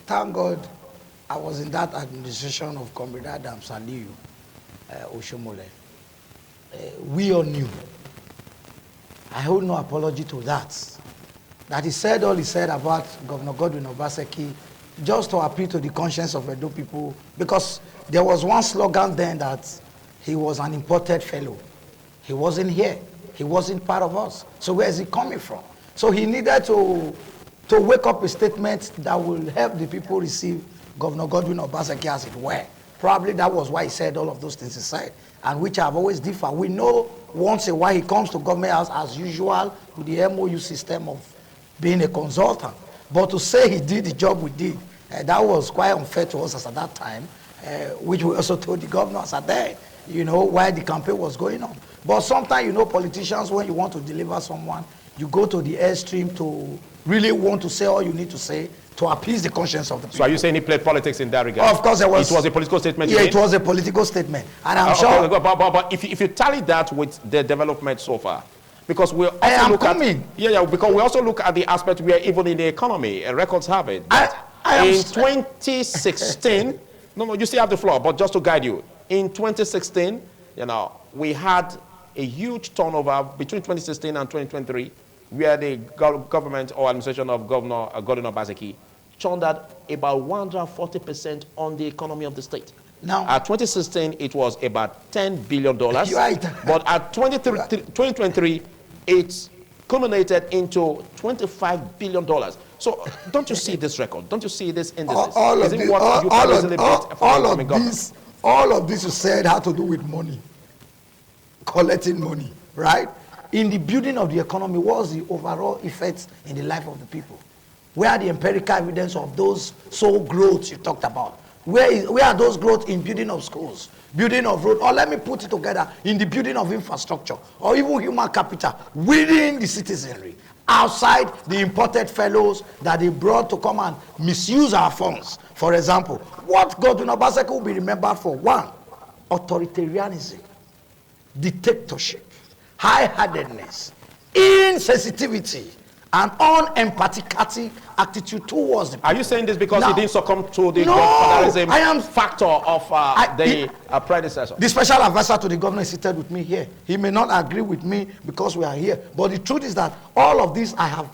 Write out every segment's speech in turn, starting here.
Thank God I was in that administration of Comrade Adams Aliyu Oshomole. We all knew. I hold no apology to that. That he said all he said about Governor Godwin Obaseki just to appeal to the conscience of Edo people, because there was one slogan then that he was an imported fellow. He wasn't here. He wasn't part of us. So where is he coming from? So he needed to wake up a statement that will help the people receive Governor Godwin Obaseki as it were. Probably that was why he said all of those things he said, and which have always differed. We know once in a while he comes to government house as usual with the MOU system of being a consultant. But to say he did the job we did, that was quite unfair to us as at that time, which we also told the governors at that, while the campaign was going on. But sometimes, politicians, when you want to deliver someone, you go to the extreme to really want to say all you need to say to appease the conscience of the people. So are you saying he played politics in that regard? Of course, it was a political statement. Yeah, it was a political statement. And I'm sure... Okay, but if you tally that with the development so far, because we also because we also look at the aspect where even in the economy, records have it. In 2016, no, you still have the floor, but just to guide you. In 2016, we had a huge turnover between 2016 and 2023, where the government or administration of Governor Godwin Obaseki churned out about 140% on the economy of the state. Now, at 2016, it was about $10 billion. Right. But at 2023, it culminated into $25 billion. So don't you see this record? Don't you see this indices? All of this you said had to do with money, collecting money, right? In the building of the economy, what was the overall effects in the life of the people? Where are the empirical evidence of those soul growths you talked about? Where are those growths in building of schools, building of roads, or let me put it together, in the building of infrastructure, or even human capital within the citizenry, outside the imported fellows that they brought to come and misuse our funds? For example, what Godwin Obaseki will be remembered for? One, authoritarianism, dictatorship, high-handedness, insensitivity, and unempathetic attitude towards the people. Are you saying this because he didn't succumb to the godfatherism factor of the predecessor? The special advisor to the governor is seated with me here. He may not agree with me because we are here, but the truth is that all of this I have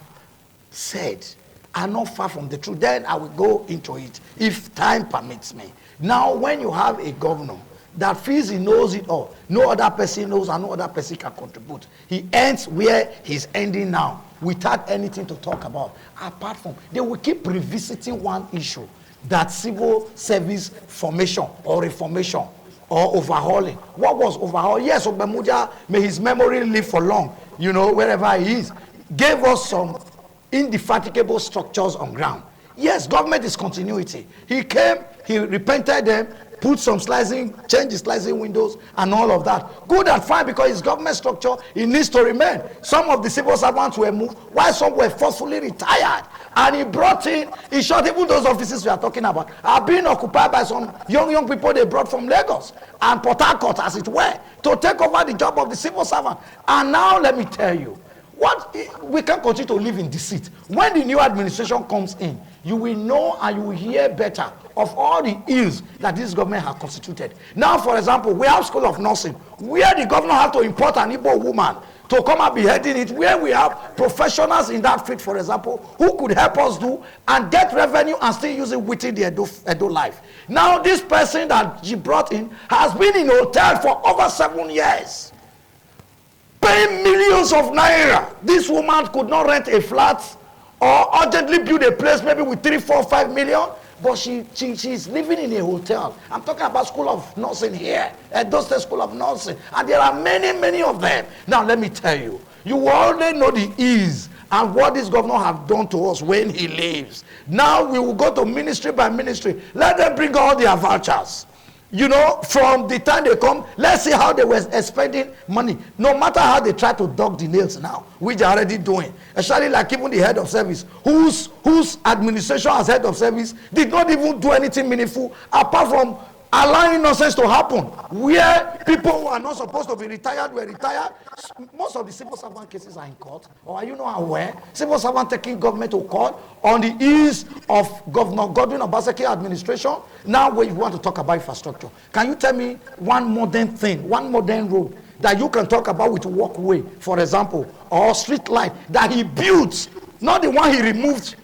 said are not far from the truth. Then I will go into it if time permits me. Now, when you have a governor that feels he knows it all, no other person knows and no other person can contribute, he ends where he's ending now, without anything to talk about. Apart from, they will keep revisiting one issue, that civil service formation or reformation or overhauling. What was overhaul? Yes, Obamudia, may his memory live for long, wherever he is, gave us some indefatigable structures on ground. Yes, government is continuity. He came, he repented them, put some change the slicing windows and all of that. Good and fine, because his government structure, it needs to remain. Some of the civil servants were moved, while some were forcefully retired. And he brought in short, even those offices we are talking about are being occupied by some young people they brought from Lagos and Port Harcourt, as it were, to take over the job of the civil servant. And now let me tell you, we can't continue to live in deceit. When the new administration comes in, you will know and you will hear better of all the ills that this government has constituted. Now, for example, we have School of Nursing, where the governor had to import an Igbo woman to come and be heading it, where we have professionals in that field, for example, who could help us do and get revenue and still use it within the Edo life. Now, this person that she brought in has been in a hotel for over 7 years, paying millions of naira. This woman could not rent a flat or urgently build a place maybe with 3, 4, 5 million, but she's living in a hotel. I'm talking about School of Nursing here, Edo State School of Nursing, and there are many of them. Now let me tell you, you already know the ease and what this governor have done to us when he leaves. Now we will go to ministry by ministry. Let them bring all their vouchers. From the time they come, let's see how they were spending money. No matter how they try to dog the nails now, which they're already doing. Especially like even the head of service, whose administration as head of service did not even do anything meaningful, apart from allowing nonsense to happen, where people who are not supposed to be retired were retired. Most of the civil servant cases are in court. Or are you not aware? Civil servant taking government to court on the ease of Governor Godwin Obaseki administration. Now when you want to talk about infrastructure, can you tell me one modern thing, one modern road that you can talk about with walkway, for example, or street light that he built, not the one he removed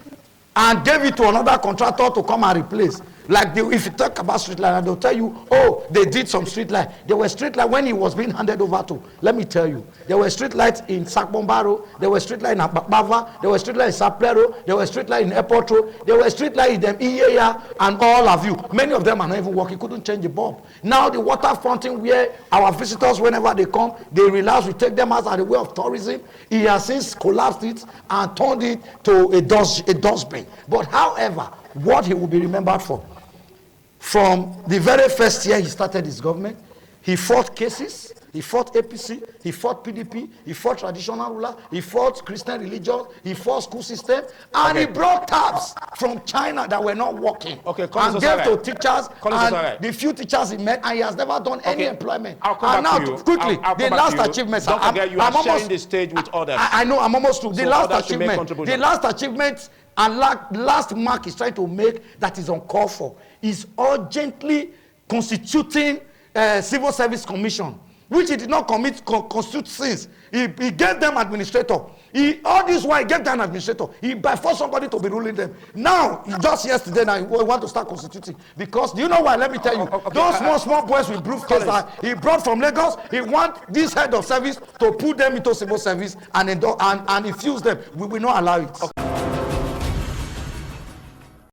and gave it to another contractor to come and replace? Like if you talk about street light, they'll tell you, oh, they did some street light. There were street light when he was being handed over to. Let me tell you, there were street lights in Sakbombaro, there were street light in Ababa, there were street light in Saplero, there were street light in Airport Road, there were street light in them Iyeya, and all of you. Many of them are not even working, couldn't change the bulb. Now the water fountain where our visitors, whenever they come, they realize we take them as a way of tourism. He has since collapsed it and turned it to a dustbin. But however, what he will be remembered for, from the very first year he started his government, he fought cases, he fought APC, he fought PDP, he fought traditional ruler, he fought Christian religion, he fought school system, and he brought tabs from China that were not working, and gave to teachers, and the few teachers he met, and he has never done any employment. And now, quickly, the last achievement. Don't forget, you are sharing the stage with others. I know, I'm almost through. The last achievement and last mark he's trying to make that is uncalled for is urgently constituting a civil service commission, which he did not constitute since. He gave them administrator. All this while he gave them administrator. He by force somebody to be ruling them. Now, just yesterday, now he want to start constituting. Because, do you know why? Let me tell you. Those small boys with brief case that he brought from Lagos, he want this head of service to put them into civil service and infuse them. We will not allow it.